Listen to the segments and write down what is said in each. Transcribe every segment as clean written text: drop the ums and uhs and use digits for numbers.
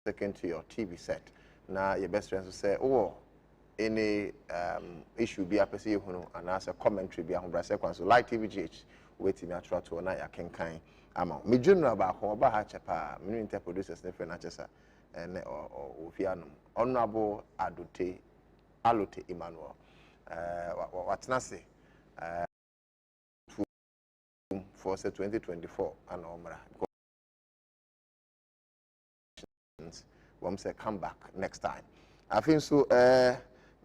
sticking to your TV set. Now, your best friends will say, oh, any issue be a person who and as a commentary be a home so like TVGH waiting at try to na can kind amount. Me general about home about hachapa, me inter producers ne friend achesa and or Fianum. Honorable Alote Emmanuel. What's not say for 2024 and Omra. One say come back next time. I think so.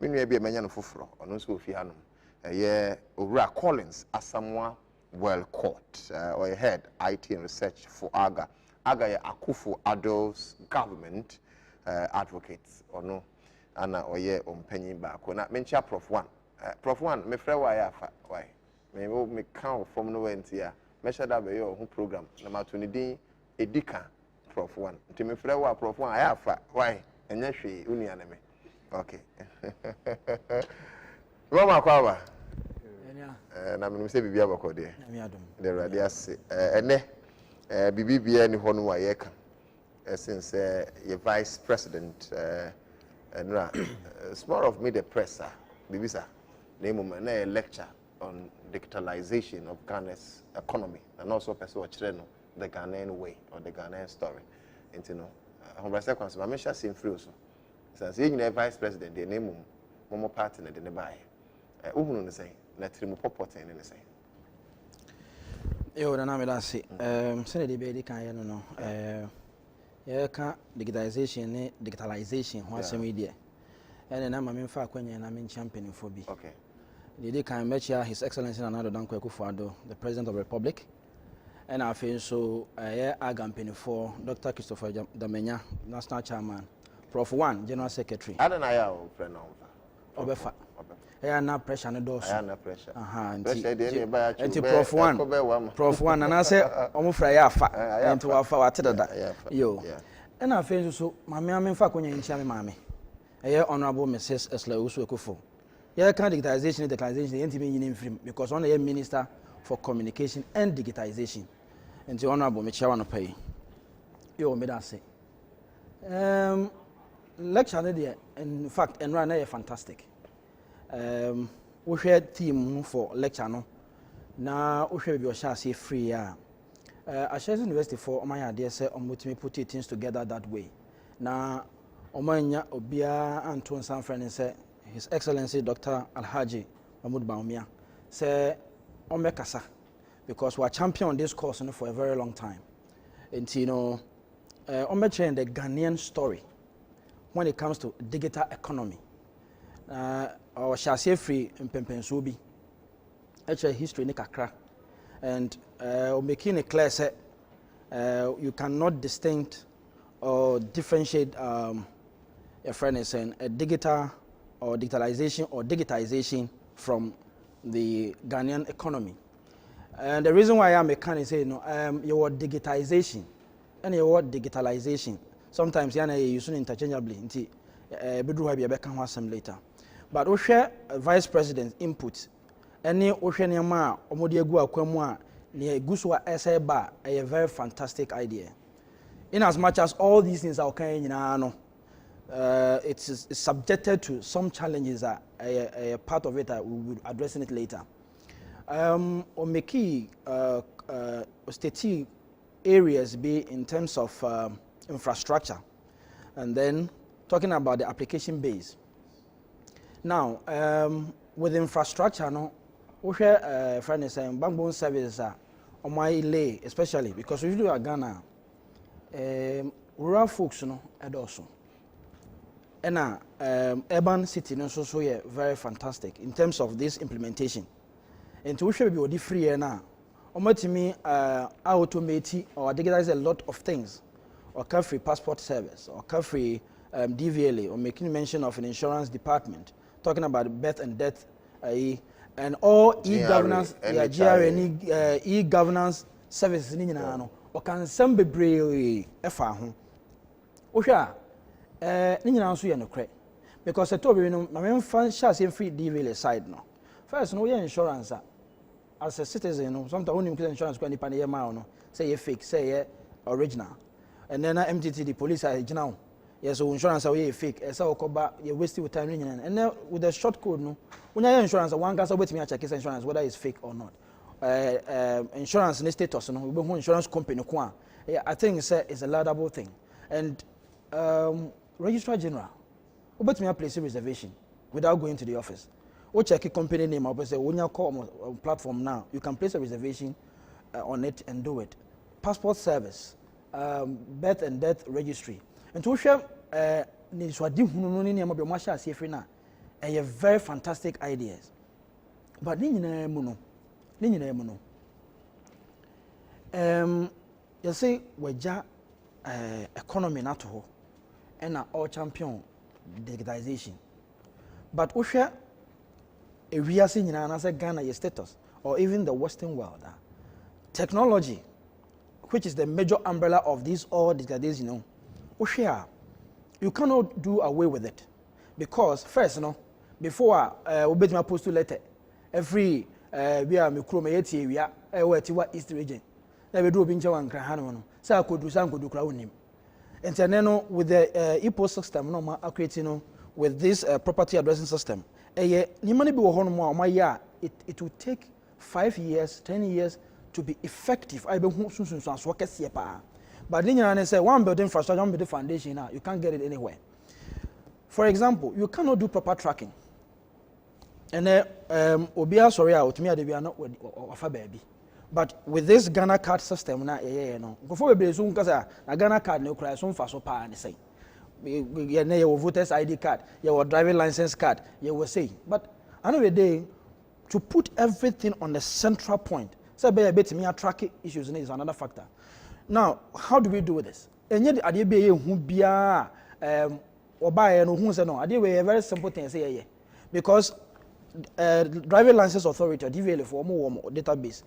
Me no be a manya no foforo ono so ofia no Owura Collins as someone well caught or head IT and research for AGA ya Akufo Addo's government advocates or no ana oye ompanyin ba ko na mencha prof 1 prof 1 me frɛ wa ya fa why me count from no went here me sha da be your program na ma to ni din edika prof 1 nti me frɛ wa prof 1 ya fa why enya hwe uni ana me. Okay. Mama kwawa. Na me say bibia bako de. The radius ene bibia ni hono wa ye ka. Since your vice president it's more of me the presser bibisa name na lecture on digitalization of Ghana's economy and also person the Ghanaian way or the Ghanaian story. And you know, hombrasa kwanso ma sha same free so. Since you vice president, the name Momo partner the nearby. Uhunu say, na trimu popote in the say. Yo, the name that's it. Send the baby can no. Yeah, can digitalization. What's the media? And then I'm in fact when I'm in championing for B. Okay. The can match His Excellency Nana Dankwa Akufo-Addo, the President of the Republic. And I feel so. I campaign for Dr. Christopher Damenya, National Chairman. Prof 1 General Secretary. I don't know friend Obefa. I na pressure no do so. I na pressure. Pressure dey buy achu. Prof 1 and I say omo fra ya afa. Enti wa afa wa tedada. Yo. And I feel so mama amfa konya nchia me mama. Honorable Mrs. Esla Usu Ekufo. Yeah, can digitalization enti me yin mfrim because one the Minister for Communication and Digitization. Enti honorable me chairman no pay. Yo me da say. Lecture there, in fact, and run a fantastic. We share team for lecture no. Now we share your chance free. Ashesi University for my idea say me put things together that way. Now omanya obia Anton Sanfran say His Excellency Dr. Alhaji Mahmoud Bawumia say omekasa because we are champion on this course for a very long time. And you know, ometrain the Ghanaian story. When it comes to digital economy, or shall say free in Pempensubi, actually history nikakra, and making it clear say you cannot distinct or differentiate a friend is saying a digital or digitization from the Ghanaian economy. And the reason why I'm a can say your digitization and your digitalization. Sometimes you use it interchangeably. Bedru have be can some later. But we share vice president's input. Any ocean ma omodi egu akwemu a ne guswa essay ba a very fantastic idea. In as much as all these things are okay, it's subjected to some challenges. A part of it we will addressing it later. Omeki state areas be in terms of infrastructure, and then talking about the application base. Now, with infrastructure, no, we share friend is saying backbone services are on my lay, especially because we do a Ghana. Rural folks, no, and also, and urban city, no, so yeah, very fantastic in terms of this implementation. And to should be free now. Omatimi automate or digitize a lot of things. Or free passport service, or free DVLA, or making mention of an insurance department, talking about birth and death, and all e-governance, e-governance services in Nino, or can some be brave efa. Osha, Nina so no credit. Because I told you, my main fan shall say free DVLA side no. First, no insurance as a citizen, sometimes only insurance when you pay a mile, say you fake, say original. And then MTT, the police are now. yes, so insurance are fake. So you waste your time. And then with the short code, no, when you have insurance, one can wait me check his insurance whether it's fake or not. Insurance in status, no, we insurance company. I think it's a laudable thing. And Registrar General, wait me place a reservation without going to the office. Or check a company name. I say when you call platform now, you can place a reservation on it and do it. Passport service, birth and death registry. And to share, very fantastic ideas. But you say we economy not to and all champion digitization. But we share we are seeing in Ghana status or even the Western world. Technology, which is the major umbrella of this all digitization, you cannot do away with it. Because first, before we post to letter, every we are Mikroma we are East region. We do Binjawan Krahano, so I could do some good crowning. And then with the EPO system, no creating with this property addressing system. It will take 5 years, 10 years to be effective. I but then you say one building infrastructure, one building foundation, you can't get it anywhere. For example, you cannot do proper tracking. And Obia sorry out me they are not of a baby. But with this Ghana card system now, before we soon because a Ghana card no cry soon for so pa and say. Your voters ID card, your driving license card, you will say. But another day, to put everything on the central point, so be a bit me track issues is another factor. Now, how do we do this? And yet, I be who be or buy and who say no. I did a very simple thing say because driving license authority or DVL for more database,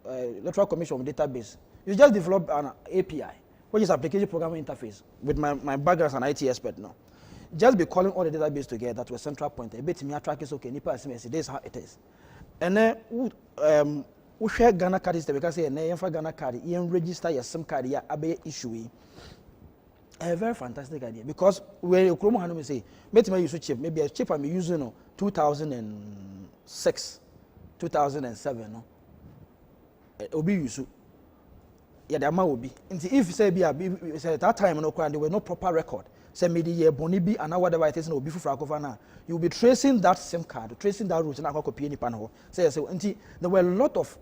electoral commission database, you just develop an API. Which is application programming interface with my background as an IT expert now. Just be calling all the database together to a central point. A bit me track is okay. Nipa SMS. This is how it is. And then we share Ghana card system because say na for Ghana card, you register your SIM card here abe issue. A very fantastic idea because where you Chrome hand me say, maybe use chip. Maybe a chip I'm using 2006, 2007 no. Obi use. Yeah, the amount will be. If say be at that time there were no proper record. Say media bonibi and whatever it is no be for now. You will be tracing that SIM card, tracing that route, and I copy any panel. Say there were a lot of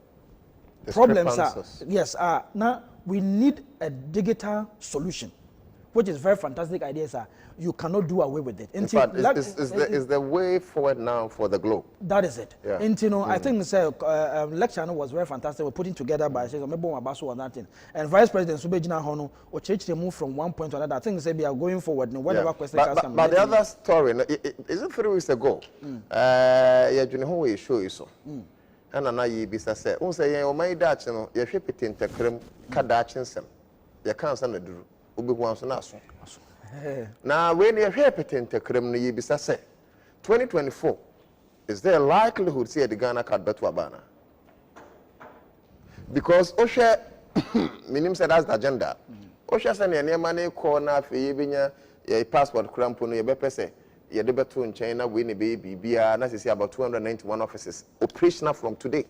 problems. Yes, now we need a digital solution, which is very fantastic idea, sir. You cannot do away with it. In fact, is the way forward now for the globe. That is it. Yeah. I think lecture was very fantastic. We're putting together by that thing. And Vice President Subejina Hono or change the move from one point to another. I think we are going forward. Whatever question comes. But the other story, is it 3 weeks ago? Show you so. And I be said, say, oh my Dutch, you ship it in Tekrim, Kadachin, you can't send a drew. Ubi once and us. Now, when you hear Petin Tekrim, you be say 2024, is there a likelihood see the Ghana card better Abana? Because Osha, Minim said that's the agenda. Osha send your money corner for you, your passport cramp on your bepese, your debate in China, Winnie baby, necessary about 291 offices operational from today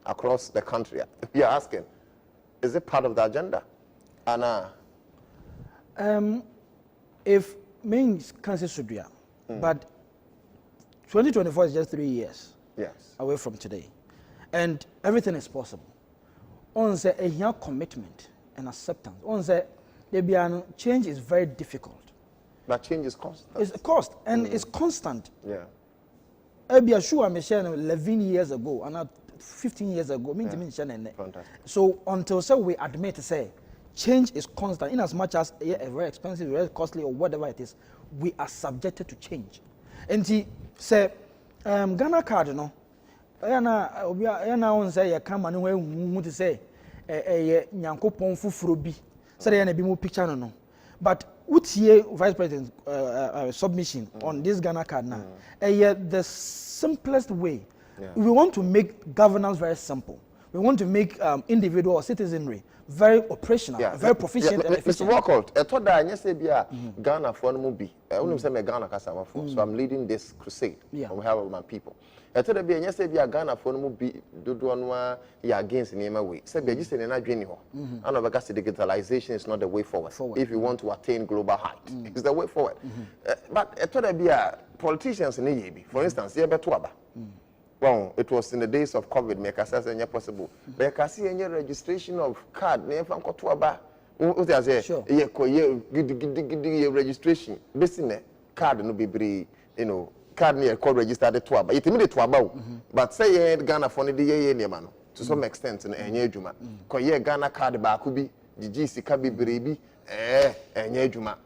across the country. You're asking, is it part of the agenda? Anna. If means cancer should be, but 2024 is just 3 years away from today, and everything is possible. On say a commitment and acceptance. On say change is very difficult. But change is constant. It's a cost and it's constant. Yeah. I be sure I'm sharing 11 years ago and 15 years ago. So until we admit to say. Change is constant. In as much as very expensive, very costly, or whatever it is, we are subjected to change. And he say, Ghana card, on say you come and we to say, Nyanko Ponfu Frubi, say be more picture no. But what's here, Vice President submission on this Ghana card now? The simplest way, we want to make governance very simple. We want to make individual citizenry very operational, very proficient and efficient. Mr. Walcott, I thought that I say Ghana for no be. I only say Ghana kasama for. So I'm leading this crusade on behalf of my people. I thought that I say Ghana for no be do one ya against in my way. Say be just in a journey. And because digitalization is not the way forward. If you want to attain global height, it's the way forward. But I thought that politicians in the for instance, yeah, betuaba. Well, it was in the days of COVID, make us as any possible. But I can see any registration of card, never from Kotuaba. What I say, yeah, registration. Business card no be you know, card near call registered Tuaba. It immediate Tuaba. But say yeah, Ghana for the year man to some extent in any juma. Cause yeah, Ghana card back could be the GC kabi baby, any juma.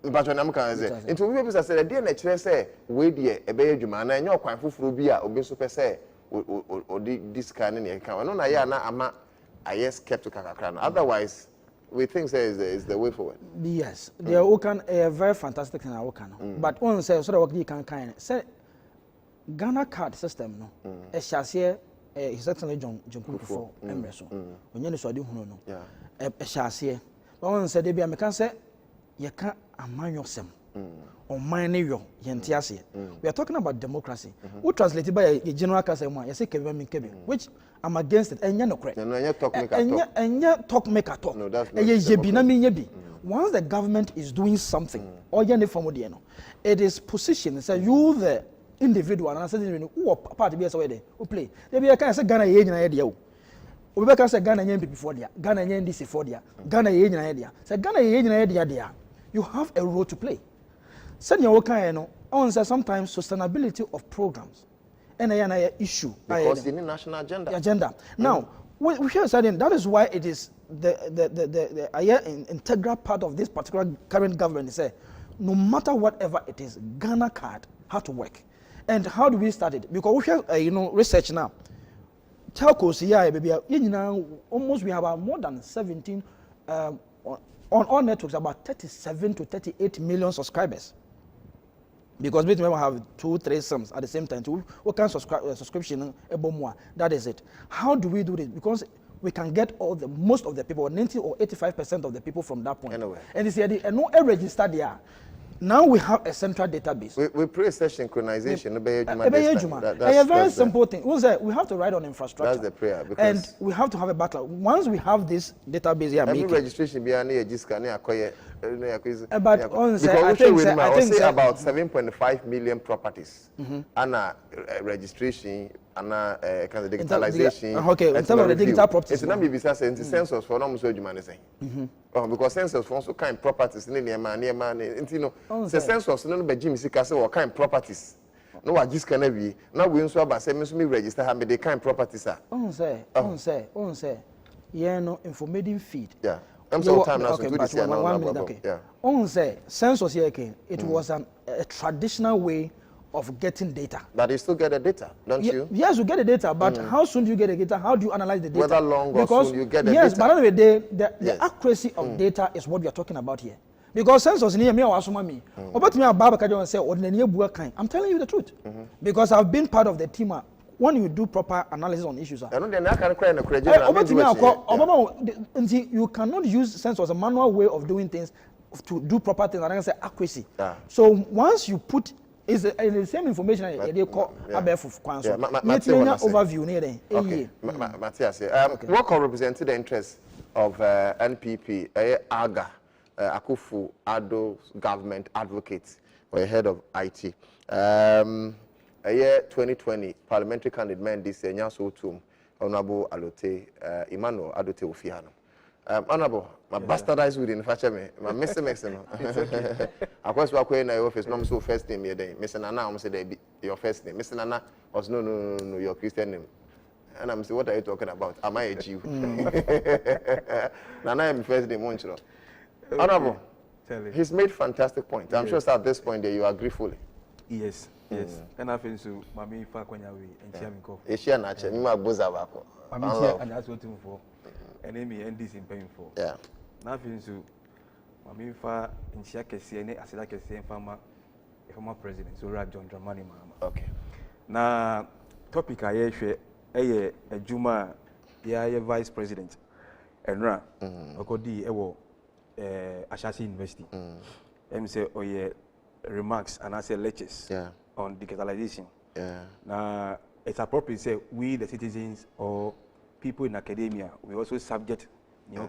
But when I'm going to say, into we say, dear nature say, we dear a bear juma, and your quite full be a obe super say, or this kind of account. No, I yes kept to Kakakran. Otherwise, we think say is the way forward. Yes, they are a very fantastic thing. But one says, sort of what you can kind say, Ghana card system, no, a chassis, His Excellency John Kufuor, Emerson, when you saw the Huno, a chassis. But one said, they be a mechanic. You can't among yourself or mine your yentiasi. We are talking about democracy. Who translated by a general Casema, you say Kevin, which I'm against it, and you're not correct. And yet talk make a talk. No, that's not. Once the government is doing something, or it is positioned, say you the individual, and I said, who are part of the who play. They be a kind of Ghana idea. We can say Ghana people for there, Ghana NDC for there, Ghana idea. Say Ghana idea. You have a role to play. Senior worker, on sometimes sustainability of programs, and an issue because in the national agenda. Now, we share saying that is why it is the integral part of this particular current government. Say, no matter whatever it is, Ghana card has to work. And how do we start it? Because we share, research now. Telcos here, baby, almost we have more than 17. On all networks, about 37 to 38 million subscribers. Because we have 2-3 SIMs at the same time. What kind of subscription? That is it. How do we do this? Because we can get most of the people, 90 or 85% of the people from that point. Anyway. And it's no registered there. Now we have a central database. We pray-set synchronization. A very simple thing. We have to write on infrastructure. That's the prayer. And we have to have a backlog. Once we have this database here, every registration be near but I think about 7.5 million properties and registration and kind of digitalization. Okay, in terms of the digital properties. It's not be census for no so because census for also kind properties near man, the census no be Jimmy Sikase or kind properties. No, I just can't be. Now we also about say me register how many kind properties are. Yeah, no information feed. Yeah. I'm so time now. On say census here again. It was a traditional way of getting data. But you still get the data, don't you? Yes, you get the data, but how soon do you get the data? How do you analyze the data? Whether long or soon you get the data. Yes, but anyway, the accuracy of data is what we are talking about here. Because census near me or asuma about me Baba Kajo say ordinary buwa kind. I'm telling you the truth. Because I've been part of the team. When you do proper analysis on issues, you cannot use census as a manual way of doing things to do proper things. And I can say accuracy. So once you put is the same information they call overview near there. Okay, Matthias, what represented the interests of NPP, AGA, Akufu Addo government advocate or head of IT. A year 2020 parliamentary candidate man this year so too Honorable Alote Emmanuel Adote Ofiano. Honorable, my bastardized with in fashion me, my Mr. Maxon. Of course, we're in your office, no so first name, Mr. Nana, I'm saying your first name. Mr. Nana was no, your Christian name. And I'm saying, what are you talking about? Am I a Jew? Nana, I'm first name, won't you? Honorable, he's made fantastic points. I'm sure at this point that you agree fully. Yes. Yes, and I feel so. Mami fa kwanya we and Chiamiko. Eshia na che, mima boza bako. Mami share and that's what him for. And then me end this in paying for. Yeah. Na feel so. Mami fa in share kesi ne asida kesi former president so John Dramani Mahama. Okay. Na topic aye hwe eye adwuma yeah, vice president. And ra, okodi ewo Ashasi University. Say oh yeah remarks and I say lectures on digitalization. Now it's appropriate to say we the citizens or people in academia we also subject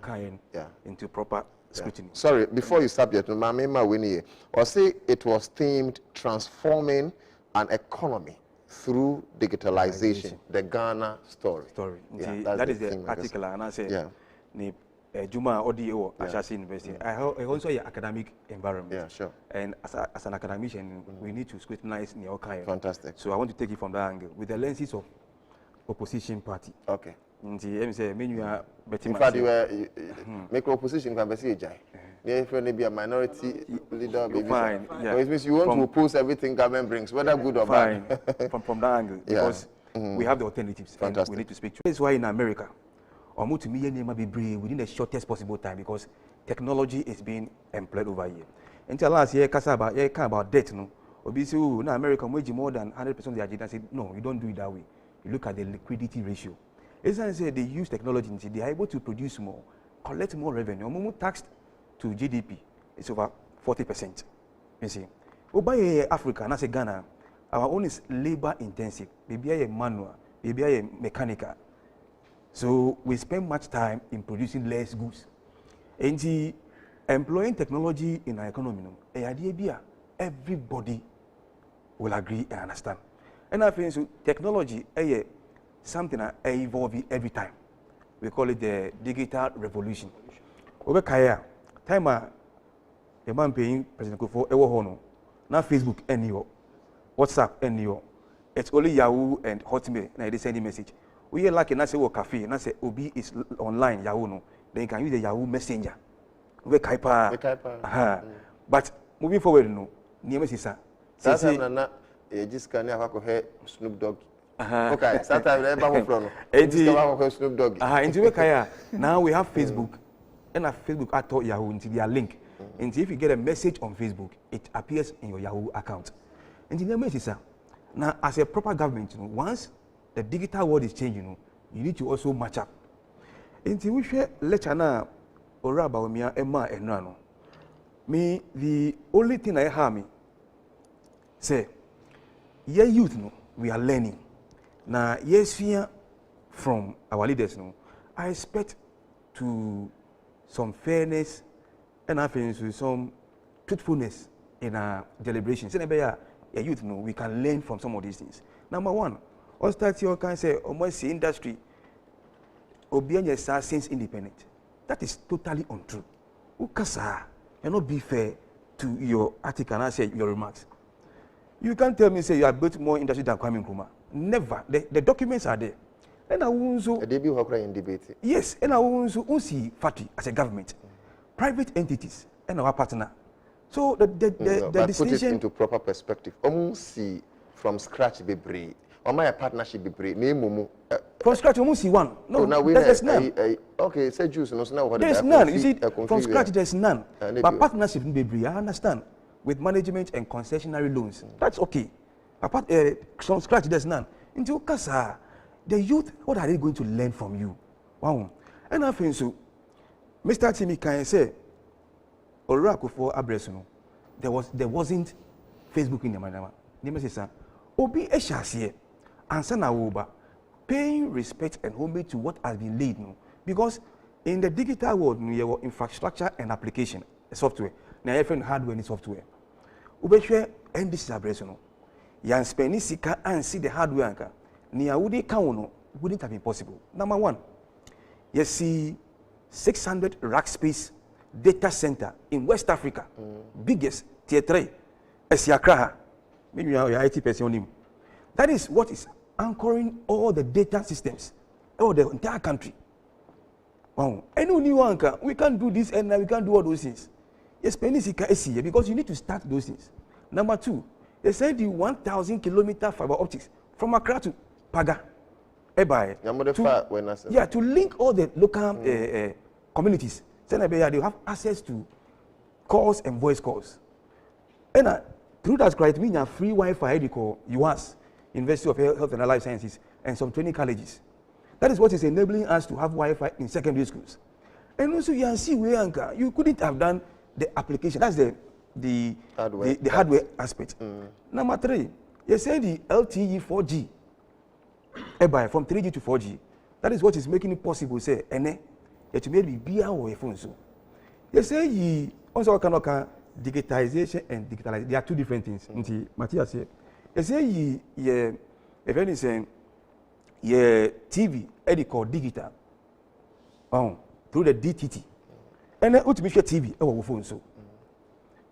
kind into proper scrutiny. Sorry, before you subject, Mama Winnie, or say it was themed transforming an economy through digitalization. The Ghana story. That is the article, and I say Juma Odio Ashasi University. I also an academic environment. Yeah, sure. And as an academician, we need to scrutinize Neokai. Fantastic. So I want to take it from that angle with the lenses of opposition party. Okay. In fact, you were make opposition can be if you be a minority leader, fine. Yeah. It means you want to oppose everything government brings, whether good or bad. from that angle, because we have the alternatives. Fantastic. And we need to speak to. That's why in America, almost within the shortest possible time, because technology is being employed over here. Until last year, about debt, no. Obviously, now America wage more than 100% of the agenda. Said no, you don't do it that way. You look at the liquidity ratio. It's not say they use technology. They are able to produce more, collect more revenue. More taxed to GDP. It's over 40%. You see, over Africa, and I say Ghana, our own is labor intensive. Maybe a manual, maybe a mechanical. So we spend much time in producing less goods. And the employing technology in our economy, everybody will agree and understand. And I think so technology is something that evolving every time. We call it the digital revolution. Over Kaya, time a man paying President Kufo Ewo Hono, now Facebook anywhere, WhatsApp anywhere. It's only Yahoo and Hotmail, and they send a message. We are like a say cafe, and I say Obi is online Yahoo no. Then you can use the Yahoo Messenger. We Kaipa. But moving forward, no. Niamesisa. That's na just can have Snoop Dogg. Okay, sometimes I have from Snoop Dogg. Now we have Facebook, and a Facebook I thought Yahoo into their link. And if you get a message on Facebook, it appears in your Yahoo account. And the message is now as a proper government, once the digital world is changing, you need to also match up. Until we share lecture now, or Bawumia'S Emma and Rano. Me, the only thing I have me say, yeah, youth, we are learning. Now, yes, fear from our leaders, I expect to some fairness and I think with some truthfulness in our deliberations. And youth, we can learn from some of these things. Number one, all start your can say, almost the industry, obeying since independent. That is totally untrue. Ukasa, cannot be fair to your article and I say your remarks. You can't tell me say you have built more industry than Kwame Nkrumah. Never. The documents are there. And I also debate. Yes, and I also see factory as a government, private entities, and our partner. So the decision put it into proper perspective. See from scratch be brave. Or my partnership be brave. From scratch, almost see one. No, there's none. Okay, say juice. No, there's none. You see, from scratch there's none. But partnership be brave. I understand. With management and concessionary loans, that's okay. Apart from scratch, there's none. Into Kasa, the youth, what are they going to learn from you? Wow. And I think so. Mr. Timmy can say, Oraku for Abresuno, there wasn't Facebook in the manama. Name says, Obi Eshasiye, and Sana Uba, paying respect and homage to what has been laid. Because in the digital world, we have infrastructure and application, software. Now, even hardware and software. Ubeshwe and this is Abresuno. Yan Spenisika and see the hardware anchor. Nia Woody Kauno wouldn't have been possible. Number one, you see 600 rack space data center in West Africa, biggest tier 3, Esiakraha. Maybe you are your IT person. That is what is anchoring all the data systems, all the entire country. Wow. Any new anchor, we can't do this and we can't do all those things. Yes, because you need to start those things. Number two, they send you 1,000 kilometer fiber optics from Accra to Paga. To link all the local communities. They have access to calls and voice calls. And through that criteria, free Wi-Fi, UAS, University of Health and Life Sciences, and some training colleges. That is what is enabling us to have Wi-Fi in secondary schools. And also, you see where you couldn't have done the application. That's the hardware aspect. Number 3, you say the LTE 4G, from 3G to 4G. That is what is making it possible. Say, to maybe be our phone. So, you say you also kind digitization and digitalization. They are two different things. Matthias said, you say if anything, TV, called digital, through the DTT, and then ultimately TV, our phone. So,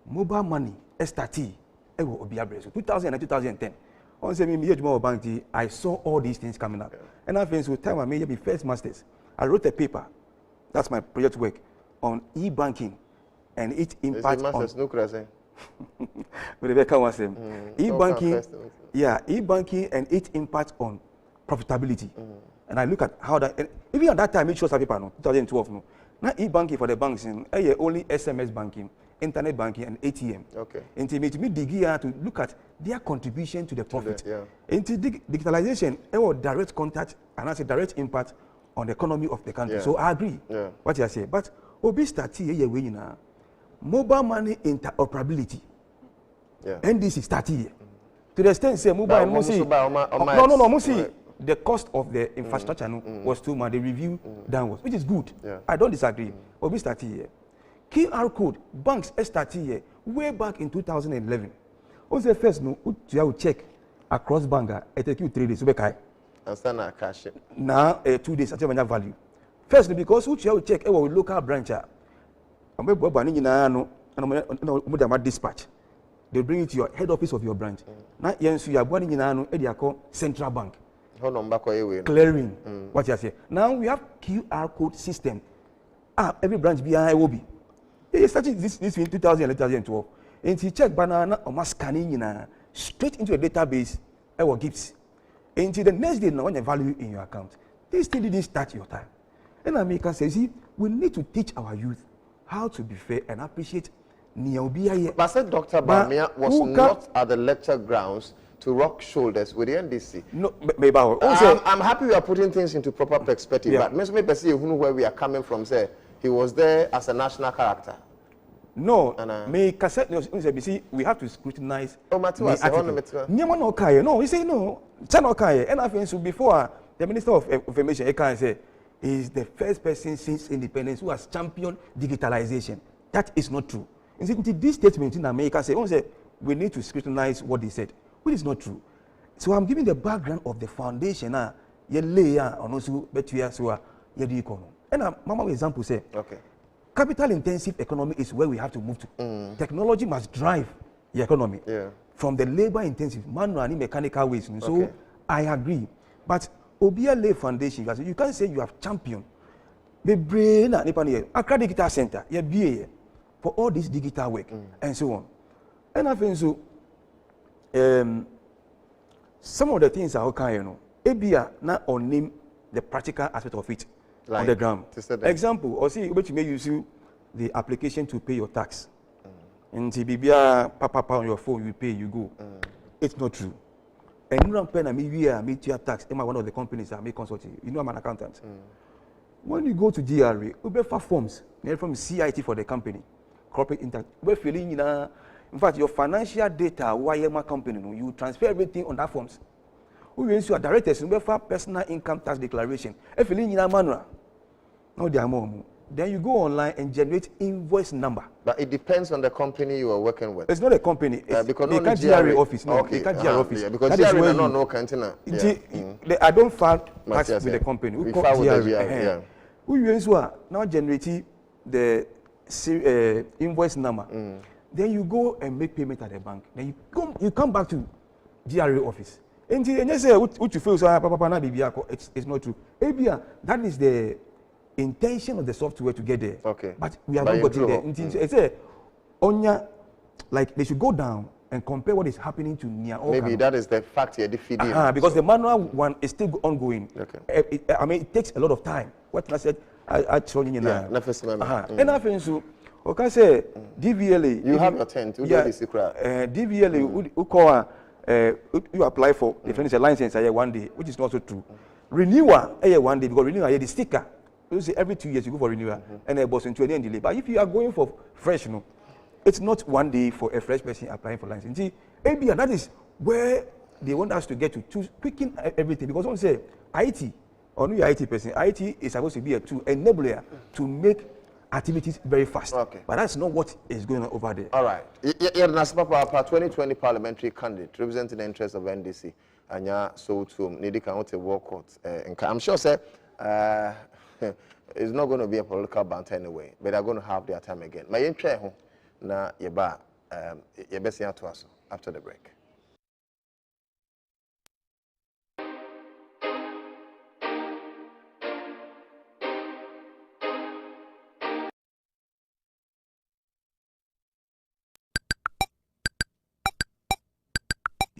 mobile money, STT, 2000 and 2010. On say me more bank, I saw all these things coming up, and I think with time I made my first masters. I wrote a paper, that's my project work, on e-banking and its impact on. E-banking, e-banking and its impact on profitability. And I look at how that, and even at that time, it shows a paper, 2012. No, now e-banking for the banks in only SMS banking, internet banking, and ATM. Okay. And to me, dig here to look at their contribution to the profit. Into digitalization, direct contact and has a direct impact on the economy of the country. So I agree what you say. But Obi start here mobile money interoperability. NDC start here. To the extent say mobile no, the cost of the infrastructure was too much. The review downwards, which is good. I don't disagree. Obi start here. QR code banks start here way back in 2011. Also first you check across banker it take you 3 days. And cash. Now 2 days at your value. First because you check our local branch. Dispatch. They bring it to your head office of your branch. Now you are going in central bank. Clearing. What you say? Now we have QR code system. Every branch will be. They started this in 2000 and 2012. And you check banana or scanning straight into a database or gifts. Until the next day, now when you value in your account. This thing didn't start your time. And America says, see, we need to teach our youth how to be fair and appreciate Niobia. But I said Dr. Bawumia was not at the lecture grounds to rock shoulders with the NDC. No, maybe I'm happy we are putting things into proper perspective. But maybe see where we are coming from. Say he was there as a national character. No, me cassette we have to scrutinize. Oh, no, he say no. And I think before the Minister of Information, Ekan say, is the first person since independence who has championed digitalization. That is not true. In this statement in America, say we need to scrutinize what they said, which is not true. So I'm giving the background of the foundation. And Mama example say, capital intensive economy is where we have to move to. Technology must drive the economy from the labor intensive, manual and mechanical ways. So I agree. But Obia Lay Foundation, you can't say you have championed the brain Accra Digital Center, for all this digital work and so on. And I think so. Some of the things are okay, Abia not on name the practical aspect of it on the ground. Example, or see which may use the application to pay your tax. And Tibia papa on your phone, you pay, you go. It's not true. And you don't pay me your tax. I'm one of the companies that make consulting. You know I'm an accountant. When you go to GRA, you pay for forms. They're from CIT for the company, corporate intact. We're filling in fact, your financial data, YMA company, you transfer everything on that forms. We ensure directors in personal income tax declaration. If you manual, no, they are more. Then you go online and generate invoice number. But it depends on the company you are working with. It's not a company. It's because not GRA office. No, okay. GRA office. Yeah, because that GRA is no cantina. I don't file tax with the company. We file with the GRA. We ensure now generating the invoice number. Then you go and make payment at the bank. Then you come back to GRA office. And you say, what you feel so, it's not true. That is the intention of the software to get there. Okay. But we have not gotten there. It's a, like they should go down and compare what is happening to near. Maybe that is the fact here, defeating. Because the manual one is still ongoing. Okay. It takes a lot of time. What I said, I told you now. And I think so. Okay, say DVLA. You have your tent. DVLA, you apply for the license one day, which is not so true. renewal, one day, because renewal, the sticker. You see, every 2 years you go for renewal, and a boss into an delay. But if you are going for fresh, it's not one day for a fresh person applying for license. See, ABR, that is where they want us to get to quicken everything. Because someone say IT, or no, IT person, IT is supposed to be a tool, enabler to make activities very fast. Okay. But that's not what is going on over there. All right. Papa, 2020 parliamentary candidate representing the interests of NDC. Anya so to Nidi can walk out. I'm sure, sir, it's not going to be a political banter anyway, but they're going to have their time again. My interest na yeba yebesi to us after the break.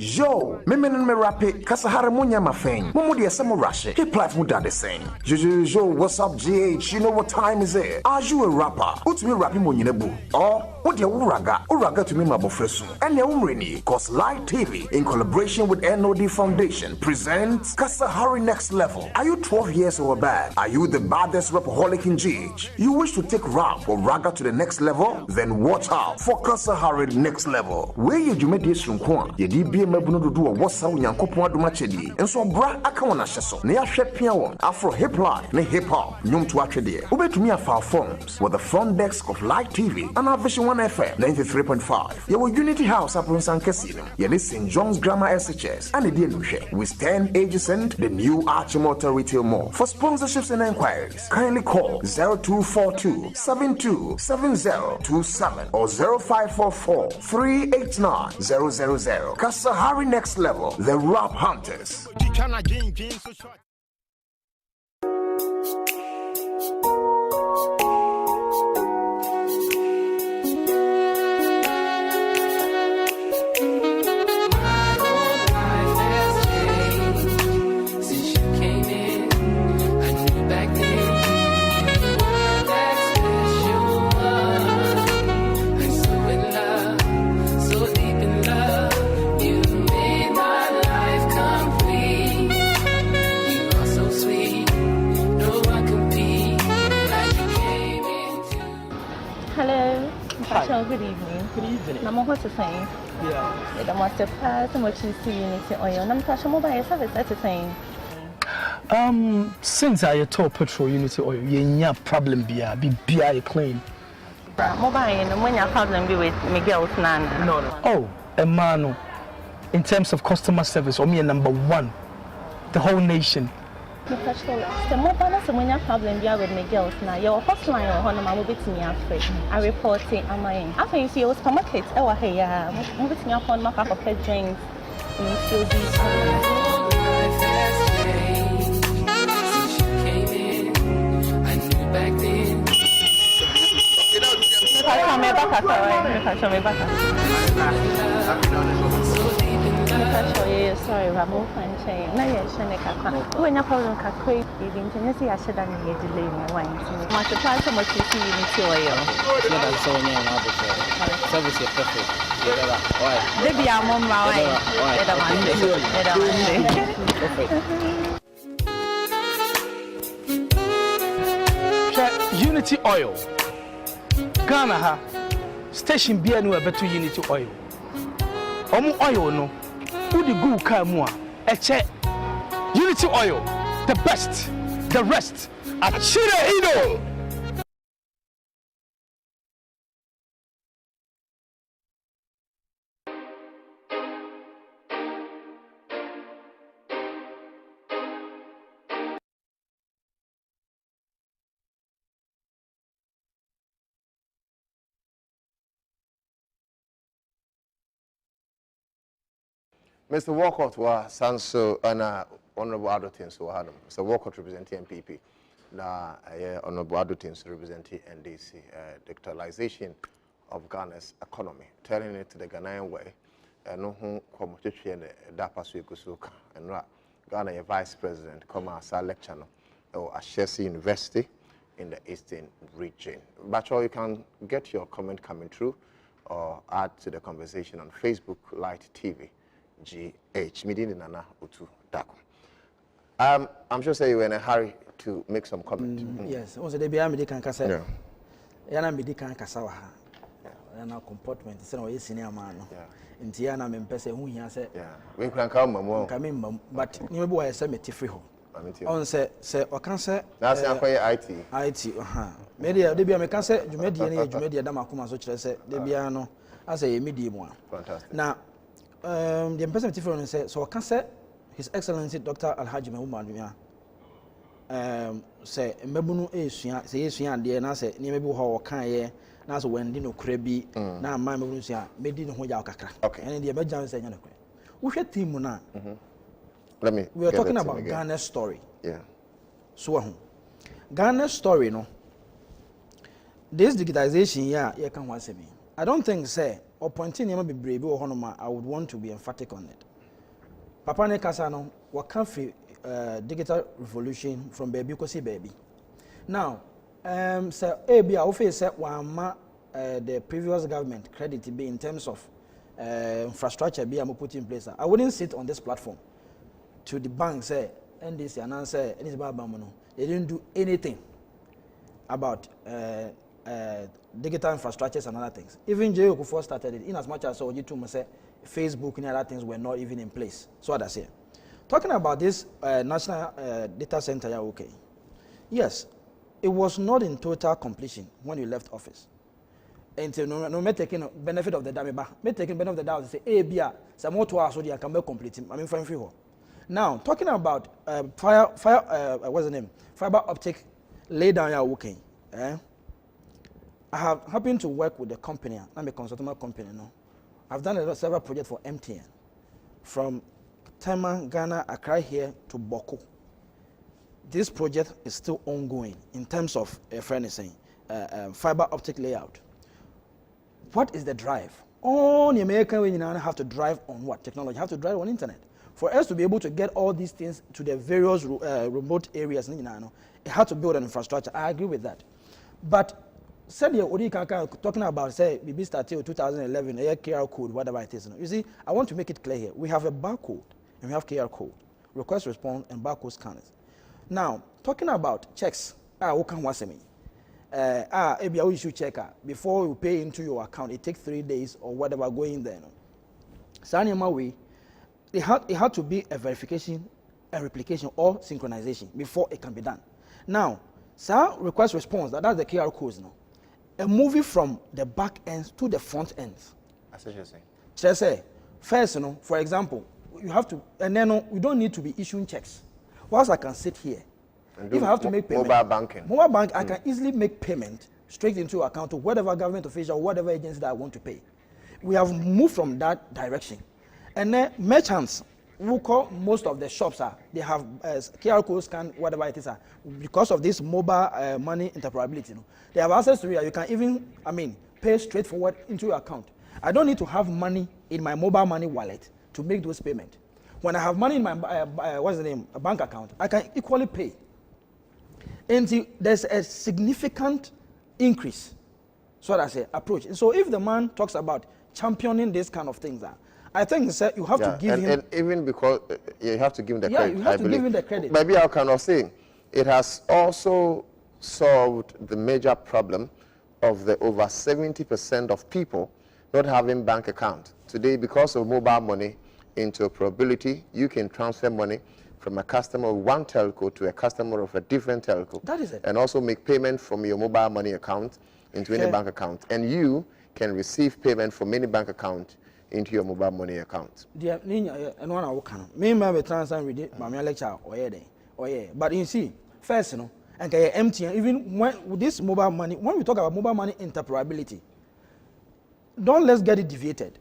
Yo, me rappe, Kasahara munya mafeng. Momo de samo rashe. Hip life muda the same. Yo, what's up, GH? You know what time is it? Are you a rapper? What's me rapping monyinebu? Or what ya uraga to me mabofresu. And ya umrini, cause Live TV in collaboration with NOD Foundation presents Kasahari Next Level. Are you 12 years or above? Are you the baddest rapaholic in GH? You wish to take rap or raga to the next level? Then watch out for Kasahari Next Level. Where you made this from Kwan? Ye DB Mabuno do a what's out Yankopon Dumachedi. And so bra akawana shaso. Ne shep piawon. Afro hip life, ne hip hop. Nyum to achedi. Ube to me a file forms with the front desk of Live TV and our Vision 1 FM 93.5. Your Unity House up in San Cassino. You St. John's Grammar SHS and the Dealushe with 10 adjacent the new Archimotor Retail Mall. For sponsorships and inquiries, kindly call 0242 727027 or 0544 389 000. Kasahari Next Level, the Rap Hunters. Good evening. Good evening. I'm what's the same? Yeah. The master pass and what you see Unity Oil. I'm touching mobile service at the same. Since I told Petrol Unity Oil, you have problem be clean. Mobile and when your problem be with Miguel's Nana. No. Oh, Emano. In terms of customer service, or me number one. The whole nation. The mobile when your problem be with Miguel's now. Your hotline or Honma will be to me afraid. I report it on my end. I think you supermarket. Oh, hey, move it to your phone, mark up a pet drinks. And still be. Sorry, Ramon Fanche. No, yes, Shaneka. When a problem can create even Tennessee, I should have made delay my wine. My surprise so much you see Unity Oil. That's so near now. Service is perfect. Why? They be our mom, right? Unity Oil. Ghana ha. Station beer no better Unity Oil. Oil no. Who the good car check Unity Oil, the best, the rest at Chile. Mr. Walcott was Sanso and Honorable Adotins who had him. Mr. Walcott representing MPP. Now, Honorable Adotins representing NDC. Digitalization of Ghana's economy, telling it to the Ghanaian way. No who come to Dapa Suikusuka and Ghana, your Vice President, come as a lecturer at Chelsea University in the Eastern region. Bachelor, you can get your comment coming through or add to the conversation on Facebook Light TV. GH Midini Nana Utu Dako. I'm sure say you were in a hurry to make some comment. Yes, also they be me can kasa. Yeah. Yana me kan kasa wa ha. Yana comportment say no senior man no. Yeah. Nti yana me pese hu hia say. Yeah. We can come mamo. Kan me mam, but ni me bo say me ti free ho. On say o kan say that's akoye IT. IT media they be me kan say dwumadie na dwumadie da makoma so kire say they be no as a media mu a. Fantastic. Now the person ti free no say so o kan say His Excellency Dr. Alhaji Bawumia'S say mbebunu esua say esua ade na say ni mebi ho kan ye na so wendi no kura bi na ma mbebunu sua medi no ho ja kakra ene de bejan say nya no kura wo hwe team na we are talking about Ghana's story. Yeah. So Ghana's story no this digitization here can want say me I don't think say or pointing him be brave or honoma I would want to be emphatic on it. Papa ne kasa no what can free digital revolution from baby ko see baby. Now say abi I offer say wa the previous government credit be in terms of infrastructure be am put in place. I wouldn't sit on this platform to the bank say NDC and say they didn't do anything about digital infrastructures and other things. Even J. Okufo started it in as much as Ojitum say Facebook and other things were not even in place. So what I say. Talking about this national data center, okay. Yes, it was not in total completion when you left office. And so no me taking benefit of the doubt, me taking benefit of the doubt say, hey, bia, some more to us so they can be complete. I mean, fine free. Now, talking about what's the name? Fiber optic lay down your working. I have happened to work with the company. I'm a consultant company now. I've done several projects for MTN, from Tema, Ghana, Accra here to Boko. This project is still ongoing in terms of fiber optic layout. What is the drive? All the American we have to drive on what technology? Have to drive on internet. For us to be able to get all these things to the various remote areas, it had to build an infrastructure. I agree with that. But said you talking about say BB started 2011 QR code whatever it is. You see, I want to make it clear here. We have a barcode and we have QR code, request response and barcode scanners. Now talking about checks, who can watch me? Maybe I issue checker before you pay into your account. It takes 3 days or whatever going there. So my way, it had to be a verification, a replication or synchronization before it can be done. Now, request response that's the QR codes now. A movie from the back ends to the front ends. That's what you're saying. So say, first, for example, you have to, and then we don't need to be issuing checks. Whilst I can sit here, if I have to make payment, mobile bank, I can easily make payment straight into your account to whatever government official, or whatever agency that I want to pay. We have moved from that direction, and then merchants who call most of the shops they have QR code scan whatever it is because of this mobile money interoperability. They have access to it. You can even pay straightforward into your account. I don't need to have money in my mobile money wallet to make those payments. When I have money in my a bank account, I can equally pay. And there's a significant increase. So that's an approach. And so if the man talks about championing this kind of things, I think you have to give him. And even because you have to give him the credit. You have to give him the credit. Maybe I kind of saying it has also solved the major problem of the over 70% of people not having bank account. Today, because of mobile money interoperability, you can transfer money from a customer of one telco to a customer of a different telco. That is it. And also make payment from your mobile money account into any bank account. And you can receive payment from any bank account into your mobile money account. And one hour can me transfer with it, my lecture but you see, first, and MTN, even when this mobile money, when we talk about mobile money interoperability, let's get it deviated.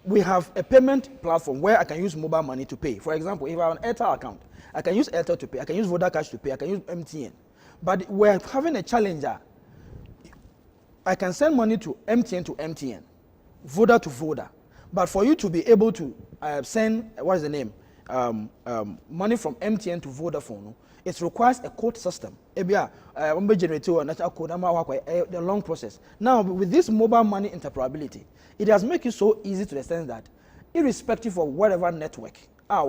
We have a payment platform where I can use mobile money to pay. For example, if I have an Airtel account, I can use Airtel to pay, I can use Vodafone to pay, I can use MTN. But we're having a challenger. I can send money to MTN, Voda to Voda. But for you to be able to send, money from MTN to Vodafone, it requires a code system. The long process. Now, with this mobile money interoperability, it has made it so easy to the sense that, irrespective of whatever network I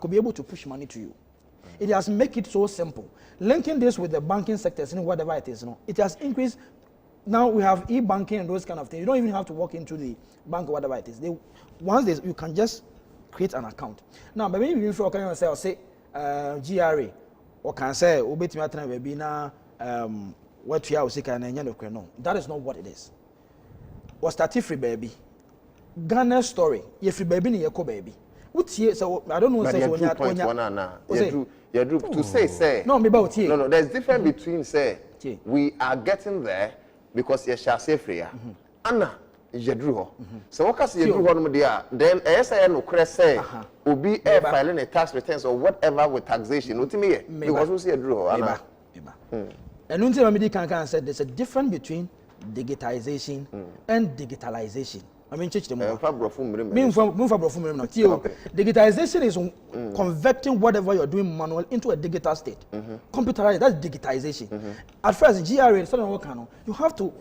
could be able to push money to you. It has made it so simple. Linking this with the banking sectors and whatever it is, it has increased. Now we have e-banking and those kind of things. You don't even have to walk into the bank or whatever it is. You can just create an account. Now, maybe you can say GRA or can say baby na what you are no. That is not what it is. Was that free baby? Ghana story. You free baby ni yeko baby. So I don't know. But you to say no, no. There's difference between say we are getting there because you shall say free. Anna, you drew. So what can you do one there? Then say no crest say will be filing a tax returns or whatever with taxation. Not me because we see a draw. Anna. And until can say there's a difference between digitization and digitalization. I mean, digitization is converting whatever you're doing manual into a digital state. Computerized, that's digitization. At first, GRA, you have to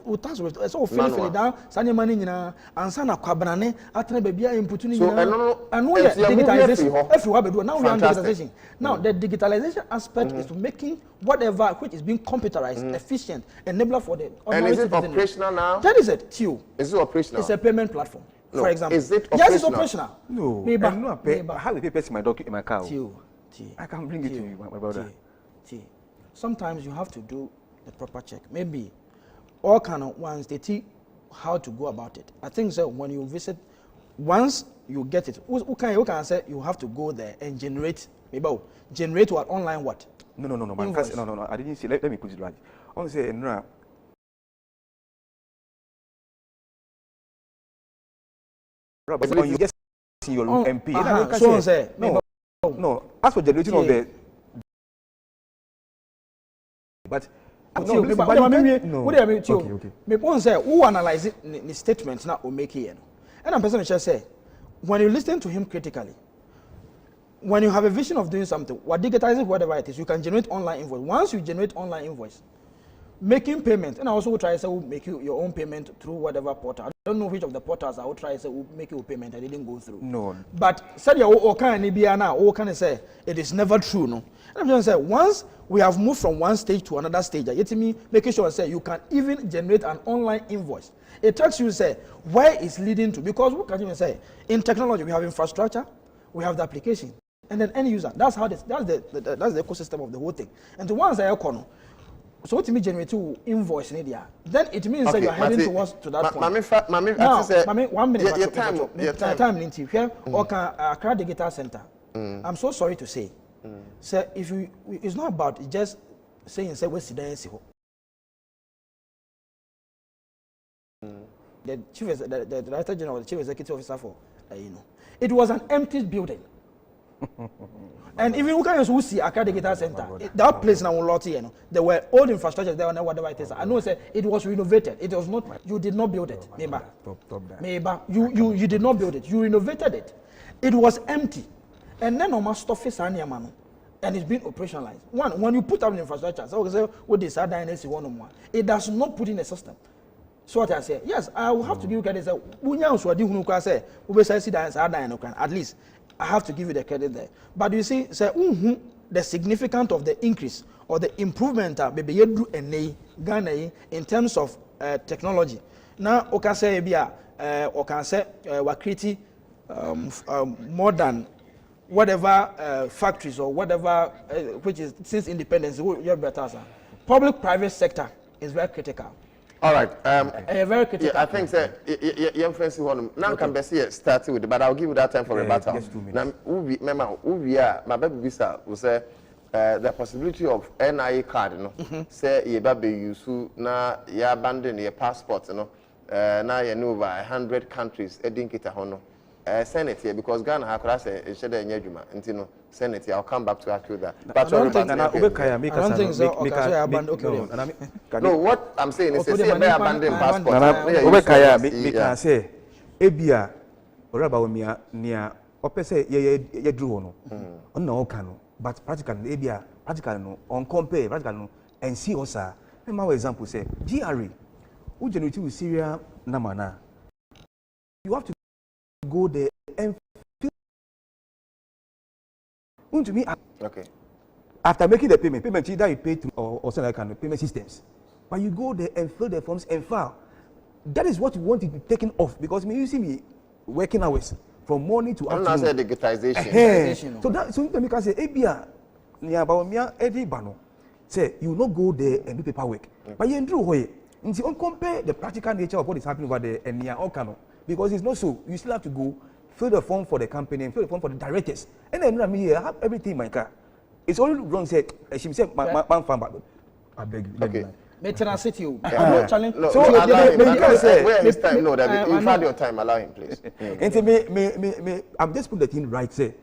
so fill down, send your money, and send a quabrane, after baby input in digitization. Now we are digitization. Now, the digitalization aspect is making whatever which is being computerized, efficient, enabler for the and is it operational now? That is it, too. Is it operational? It's a payment platform. No. For example, is it operational? Yes, it's operational. No, I have the papers in my car. I can bring it to you, my brother. Sometimes you have to do the proper check. Maybe all kind of ones they teach how to go about it. I think so. When you visit, once you get it, you can say you have to go there and generate. Maybe generate what online what? No. No. I didn't say. Let me put it right. I want to say no. But when you get in your MP, so say no. As for generating of the, but what do you mean? Okay. Me won't say who analyze it the statements now or make it. And I'm person just say when you listen to him critically, when you have a vision of doing something, what digitizing whatever it is, you can generate online invoice. Once you generate online invoice, making payment, and I also will try to say make you your own payment through whatever portal. I don't know which of the portals I will try to say will make you a payment. I didn't go through. No. But said you can say it is never true. No. And I'm just saying once we have moved from one stage to another stage, it means making sure say you can even generate an online invoice. It tells you say where it's leading to, because what can you say in technology we have infrastructure, we have the application, and then end user. That's how that's the ecosystem of the whole thing. And the ones I call so what you mean generate to invoice in India? Then it means that you are heading towards to that point. Now, 1 minute. Your time into here. Okay, Accra Digital Center. I'm so sorry to say. So if you, it's not about just saying say what's the the chief, the director general, the chief executive officer for it was an empty building. And even you can see Accra Digital Center, that place now there were old infrastructure there, whatever it is. I know it was renovated. It was not, you did not build it. You did not build it. You renovated it. It was empty. And then on my stuff is and it's been operationalized. When you put up an infrastructure, so what this it does not put in a system. So what I say, yes, I will have to give you credit. At least I have to give you the credit there. But you see, the significance of the increase or the improvement maybe you do Ghana in terms of technology. Now, we can say we're creating more than whatever factories or whatever which is since independence. Public-private sector is very critical. All right. Very critical. Yeah, I think young friends now can be started with it, but I'll give you that time for rebuttal. Now, we are my baby visa will say the possibility of NIA card, say you baby use na you abandon your passport, now you know over 100 countries. Senate here because Ghana has class a share in Yajuma, and Senate. I'll come back to ask you that. But I don't think so. No, what I'm saying is say abandon passport. Can say Ebia or Bawumia near Opese ye drew no. On no cano, but practically Ebia practically no on compare practically no and see also. My example say GRA who generate with Syria Namana. You have to go there and feel to me. Okay. after making the payment either you pay through or something like that, payment systems. But you go there and fill the forms and file. That is what you want to be taken off because you see me working hours from morning to afternoon. I'm not saying digitization. So let me can say, Abia, Bawumia, Eddie Bano, say you will not go there and do paperwork. But you do way. And so compare the practical nature of what is happening over there and near Okano because it's not so. You still have to go fill the form for the company and fill the form for the directors. And then I mean, I have everything in my car. It's all wrong. Said she said, "Man, I beg you." Okay. I'm city. No, so allow him. Where is time? No, that you've had your time. Allow him, please. And I'm just putting the thing right. Say,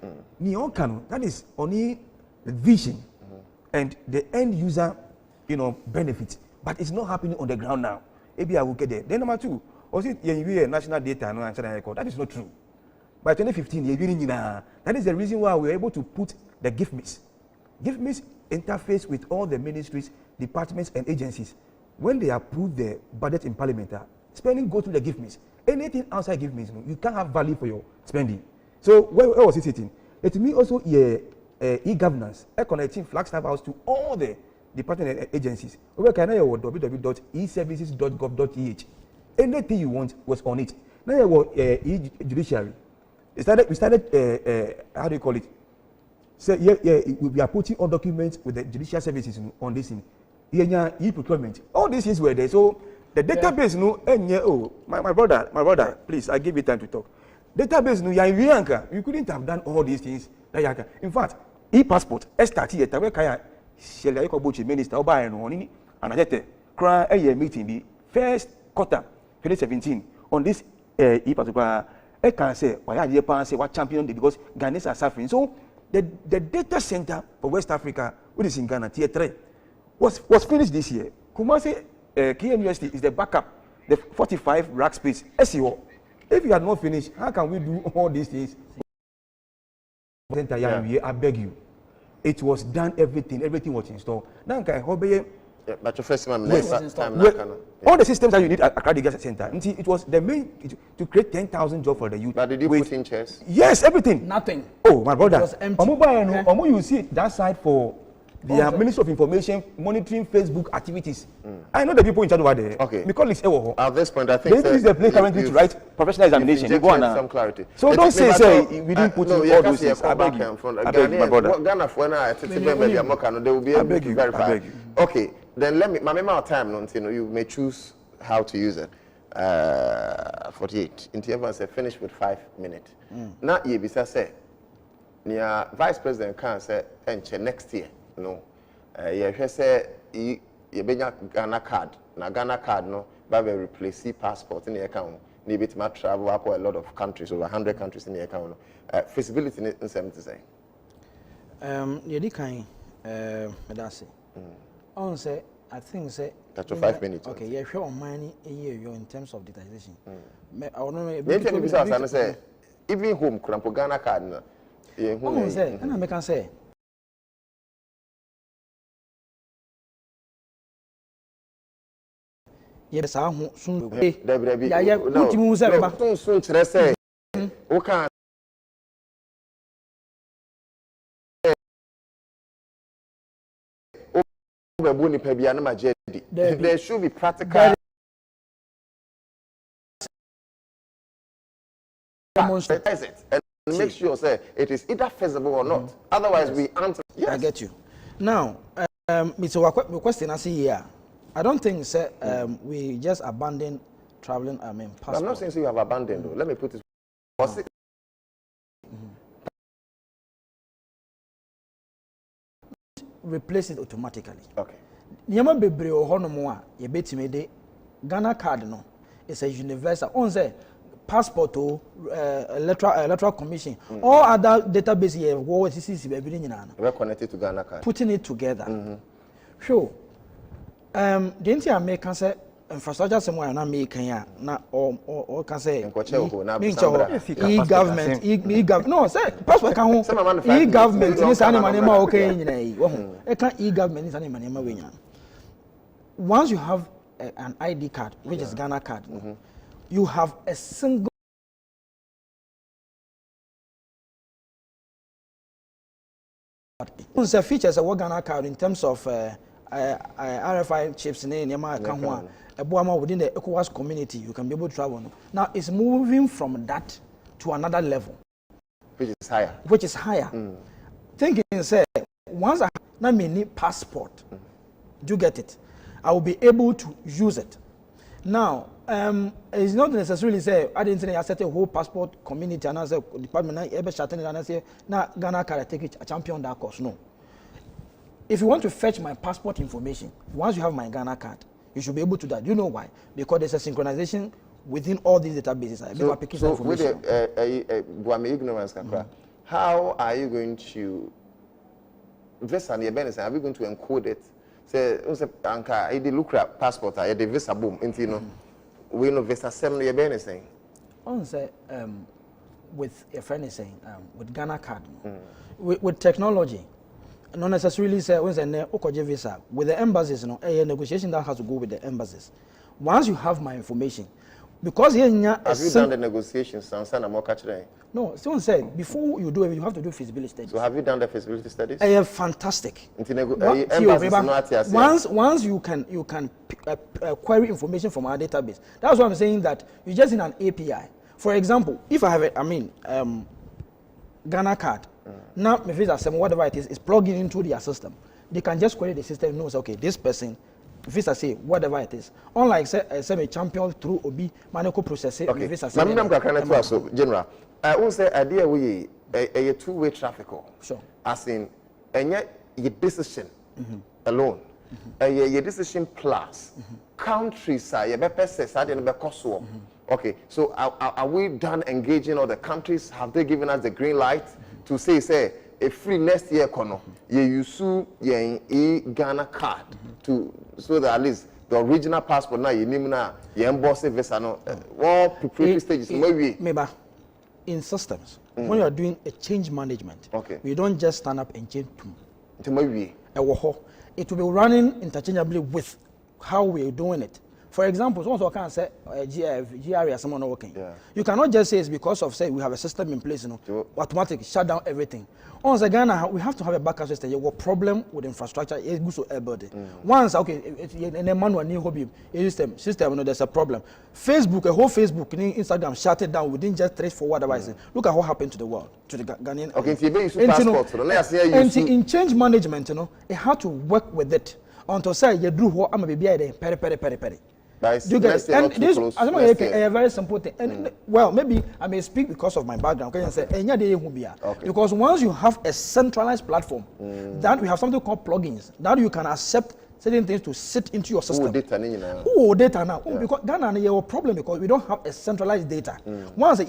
Okano, that is only the vision and the end user, benefit. But it's not happening on the ground now. Maybe I will get there. Then number two, also you national data and national record. That is not true. By 2015, that is the reason why we were able to put the GIFMIS. GIFMIS interface with all the ministries, departments, and agencies. When they approve the budget in Parliament, spending go through the GIFMIS. Anything outside GIFMIS, you can't have value for your spending. So where was it sitting? It means also e-governance, connecting Flagstaff House to all the department and agencies. We can now www.eservices.gov.eth. Anything you want was on it. Now e-judiciary. We started how do you call it? So we are putting all documents with the judicial services on this thing. E-procurement. All these things were there. So the database, my brother, please, I give you time to talk. Database, you couldn't have done all these things. In fact, e-passport, Minister and I cry a meeting the first quarter 2017 on this e-passport. I can say why Japan say what champion because Ghanaians are suffering. So the data center for West Africa, which is in Ghana, Tier 3, was finished this year. Kumasi KMUST is the backup, the 45 rack space. SEO. If you had not finished, how can we do all these things? I beg you. It was done, everything was installed. Now, but your first time, all the systems that you need at Accra Center. It was the main to create 10,000 jobs for the youth. But did you put in chairs? Yes, everything. Nothing. Oh, my brother. It was empty. You see that side for the Ministry of Information monitoring Facebook activities. I know the people in charge over there. Okay. Because it's at this point, I think this is the place currently to write professional examination. You go on some clarity. So don't say we didn't put in all those things. I beg you. I beg you, my brother. Ghana, when they will be able to verify. Okay. Then let me. My amount of time, you may choose how to use it. 48. Into everyone say finish with 5 minutes. Now you be say, near Vice President can say next year. No, you say you be Ghana card. Now Ghana card no, but we replace passport in the account. Need it to travel up a lot of countries, over 100 countries in the account. Feasibility in 70 say. You kind, that's it. On say, I think say. That's your 5 minutes. Okay, yeah, sure. On mine in terms of digitization. I don't know. Say even home, Krampo Ghana card na. Say, and I make can say. Yes, I won't soon. Yeah, put you soon to say. Okay. There should be practical demonstrate it and make sure say it is either feasible or not. Otherwise, we answer. Yes. I get you. Now, it's a question I see here. I don't think we just abandon traveling. Passport. I'm not saying you have abandoned though. Let me put it. Replace it automatically. Okay. Nyama bebre o hono mo a ye betime de Ghana card no is a universal. On say passport o electoral commission all other database here what is bebre nyina no. We connected to Ghana card. Putting it together. Sure. The entire American say infrastructure somewhere na make ya na or can say e-government no say passport kan ho e-government ni sa ne manema okay nyina yi wo ho e kan e-government ni sa ne manema we nyina. Once you have an ID card which is Ghana card you have a single It's a features of Ghana card in terms of RFI chips in Yamaha within the ECOWAS community. You can be able to travel. Now it's moving from that to another level, which is higher. Thinking say once I need passport, do you get it? I will be able to use it. Now, it's not necessarily say I didn't say I set a whole passport community and I say department ever shut and I say now Ghana can take it a champion that course. No. If you want to fetch my passport information, once you have my Ghana card, you should be able to do that. You know why? Because there's a synchronization within all these databases. So with the ignorance, how are you going to visa the business? Are we going to encode it? Say, Anka, I did look at passport. I did visa boom. Into you know, we know visa assembly the business. On say with a friend is saying with Ghana card, with technology. Not necessarily say when say Okoje visa with the embassies, a negotiation that has to go with the embassies. Once you have my information, because here have you done the negotiations? No, someone said before you do it, you have to do feasibility studies. So have you done the feasibility studies? Fantastic. Once you can query information from our database. That's why I'm saying that you just need an API. For example, if I have Ghana card. Now, my visa system, whatever it is plugging into their system. They can just query the system, knows okay, this person, visa say whatever it is. Unlike say a champion through Obi Manoko process. Okay. Visa General, I will say idea we a two-way traffic. Sure. As in, and yet your decision alone, your decision plus countries are your best Okay, so are we done engaging all the countries? Have they given us the green light to say a free next year kono you use your Ghana card to so that at least the original passport now you name now you emboss visa no all preparatory stages maybe in systems when you are doing a change management. Okay, we don't just stand up and change to maybe it will be running interchangeably with how we are doing it. For example, someone can say GRE as someone not working. Yeah. You cannot just say it's because of say we have a system in place, automatic shut down everything. Once again, we have to have a backup system. You have a problem with infrastructure. It goes to everybody. Once in a manual new hobby system, there's a problem. Facebook, a whole Facebook, Instagram shut it down within just 3-4 whatever. Look at what happened to the world, to the Ghanaian. Okay, in change management, it had to work with it until say you do what I'm a baby peri. Do you get it? And this is a very simple thing. And well, maybe I may speak because of my background. Can you say, because once you have a centralized platform, then we have something called plugins. That you can accept certain things to sit into your system. Data now. Because Ghana is a problem because we don't have a centralized data. Once it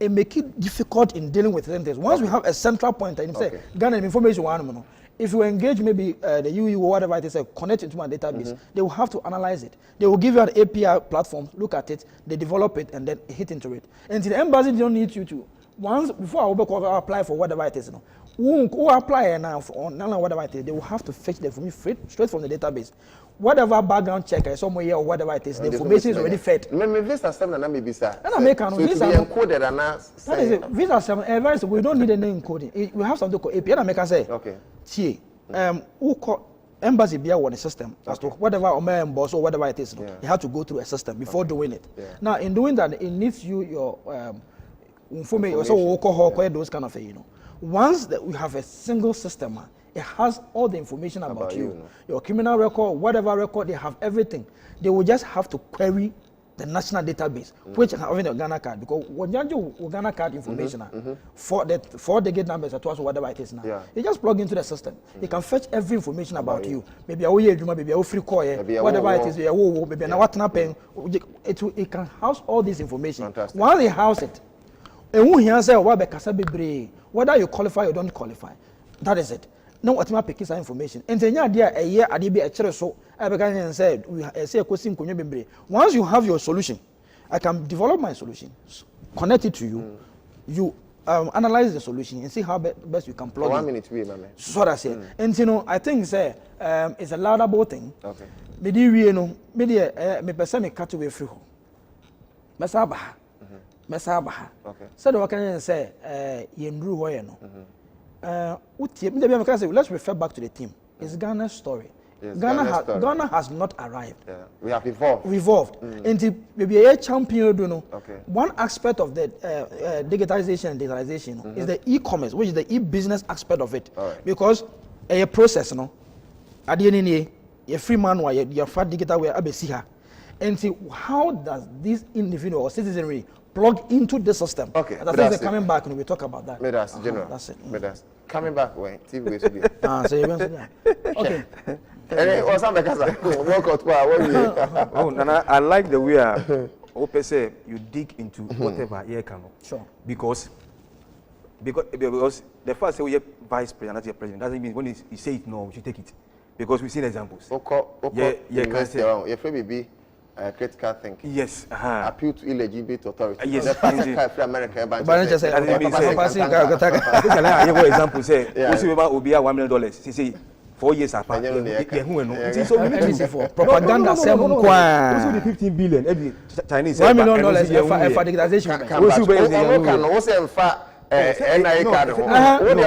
make it difficult in dealing with certain things. Once we have a central point, and say Ghana information if you engage maybe the UU or whatever it is, connect it to my database, they will have to analyze it. They will give you an API platform, look at it, they develop it, and then hit into it. And the embassy don't need you to. Once, before I will apply for whatever it is, who apply now for whatever it is, they will have to fetch the information straight from the database. Whatever background check somewhere here or whatever it is, the information is already fed. Visa 7 and visa. And I make visa encoded and that is it. Visa 7. We don't need any encoding. We have something called API. And I make us say, okay. Who call embassy be on a system as to whatever or boss or whatever it is. You have to go through a system before doing it. Now, in doing that, it needs you your information. So those kind of things. Once that we have a single system. It has all the information about you. Your criminal record, whatever record, they have everything. They will just have to query the national database, which having a Ghana card, because when you do Ghana card information for the gate numbers at whatever it is now, you just plug into the system. They can fetch every information about you. Maybe a free call, whatever it is, maybe what happened. It can house all this information. Fantastic. Once they house it, whether you qualify or don't qualify, that is it. No, what my pick is information. And then a year I did be a chair so I began and said, we say a question. Once you have your solution, I can develop my solution, connect it to you, you analyze the solution and see how best you can plug 1 in. minute to be, my man. So that's it. And I think it's a laudable thing. Okay. Me person me cut away free home. Mesaba. Okay. So the can say Yendru Hoyeno. let's refer back to the team. It's Ghana's story. Yes, Ghana has not arrived. Yeah. We have evolved. And maybe a champion, you know. Okay. One aspect of the digitization and digitalization is the e-commerce, which is the e-business aspect of it. Right. Because a process, no, at the end of the day, a free manual, your fat digital way, abesiha. And see how does this individual or citizenry plug into the system? Okay. I think they're coming back and we talk about that. General. That's it. Coming back when TV will be. So you're going to okay. What's up, Oh, Nana, I like the way you dig into whatever you can. Sure. Because the first say we have vice president, that's your president. Doesn't mean when he say it no, we should take it. Because we've seen examples. Critical thinking. Yes. Appeal to illegitimate authority. Yes. The first America. Example say, Obia $1 million. She say 4 years apart. So we need to propaganda. Also the 15 billion. Every Chinese $1 million for digitization. NIA card. $1 million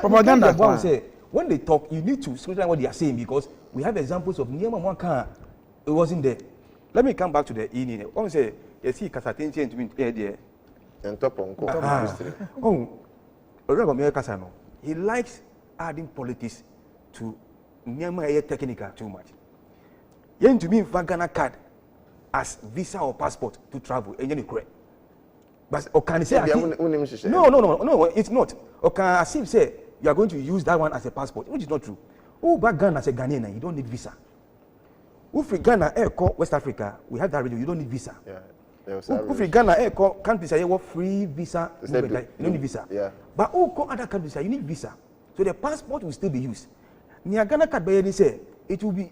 propaganda. When they talk, you need to scrutinize what they are saying because we have examples of Niema Mwanka. It wasn't there. Let me come back to the E. One say, you see, Kasatinci to be there. And top on Kasano. He likes adding politics to Niema technical too much. Yen to me Ghana card as visa or passport to travel. And you correct. But can you say no, it's not. Okay, as if say you are going to use that one as a passport, which is not true. Oh, back Ghana as a Ghanaian, you don't need visa. If Ghana West Africa, we have that region, you don't need visa. Yeah. If Ghana countries say you free visa, you don't need visa. Yeah. But other countries say you need visa. So the passport will still be used. Nia Ghana card by say it will be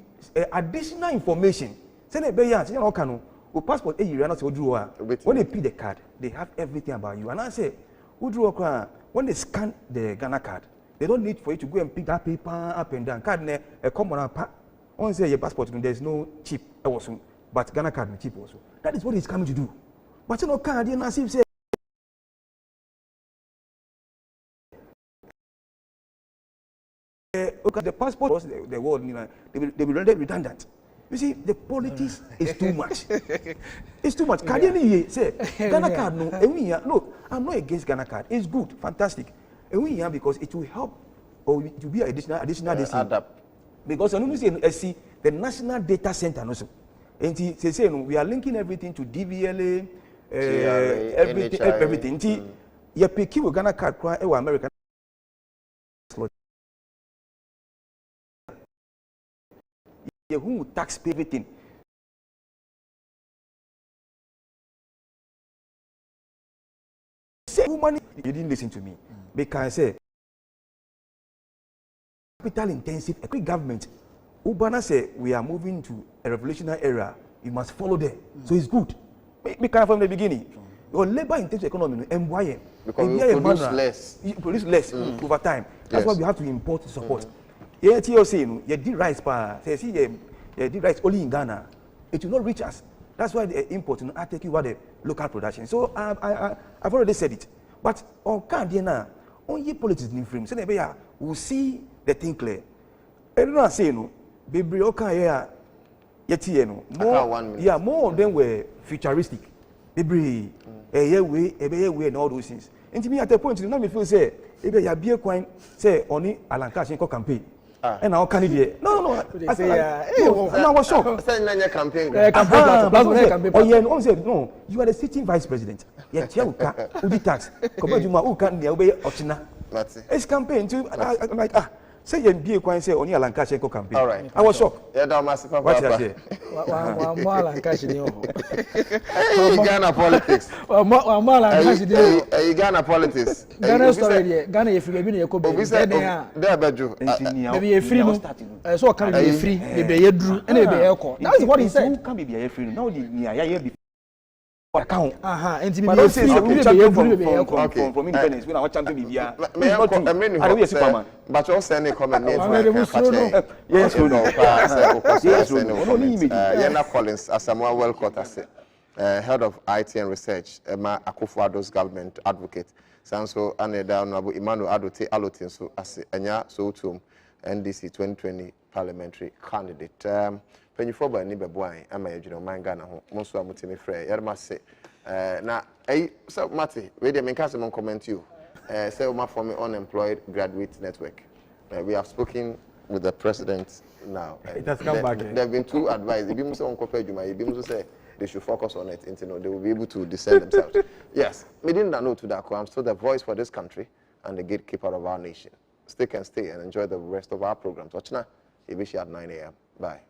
additional information. Say the bayan, say no cano, or passport when they pick the card, they have everything about you. And I say, when they scan the Ghana card, they don't need for you to go and pick that paper up and down. Card a common part. Once say your passport, there's no chip also, but Ghana card is cheap also. That is what he's coming to do. But you know, card, you know, as if say. The passport was the world, you know, they will render redundant. You see, the politics is too much. It's too much. Card say Ghana card no, I'm not against Ghana card. It's good, fantastic. Because it will help or it will be additional because I know see the national data center also. And they say we are linking everything to DVLA, everything. You pick with Ghana card or American. Who tax pay everything? Say money. You didn't listen to me because I say capital intensive. A quick government. Ubana say we are moving to a revolutionary era. You must follow there. So it's good. Because from the beginning, your labor intensive economy MYM because you produce less. You produce less over time. That's why we have to import support. Yeah, TLC, you did rice say you did rice only in Ghana. It will not reach us. That's why the import are taking what the local production. So I've already said it. But on Canadian, only politics in frame. So we'll see the thing clear. Everyone say no, baby, okay, more of them were futuristic. Baby, a way, and all those things. And to me, at the point, you know, me feel say, if you have beer coin, say only Alan Cash campaign. And now can it no. I say, I was shocked. Campaign. Oh, said, no, you are the sitting vice president. Yet you can't tax. Come on, you can't obey Ochina. It's campaign too. I'm like, say you be a coin, say only Alan Cash campaign. All right. I was shocked. Yeah, that must what I say. Ghana politics. Ghana politics. Ghana story. Ghana, if you be a couple, maybe a free. So can be free. Maybe a drew. And maybe a call. That's what he said. Can be a free. No, account. And But don't say so we champion from independence. We are champion Bibia. I don't see Superman. But you also any comment name yes, Yena Collins, Asamoah Wellcott, head of IT and research, Emma Akufo-Addo's government advocate. Sanso Aneda Nabu Emmanuel Adote Alotin so as Enya Sotum NDC 2020 parliamentary candidate. Pennyfo by Nibe Boy, Emma Ejino Mangana, Monsua Mutimi Frey, Yerma say. Now, so Mati, we didn't make us comment you. Say, my for me unemployed graduate network. We have spoken with the president now. It has come back. There have been two advice. If you say they should focus on it, they will be able to discern themselves. Yes, we didn't know to that. I'm still the voice for this country and the gatekeeper of our nation. Stay and enjoy the rest of our programs. Watch now, at 9 a.m. Bye.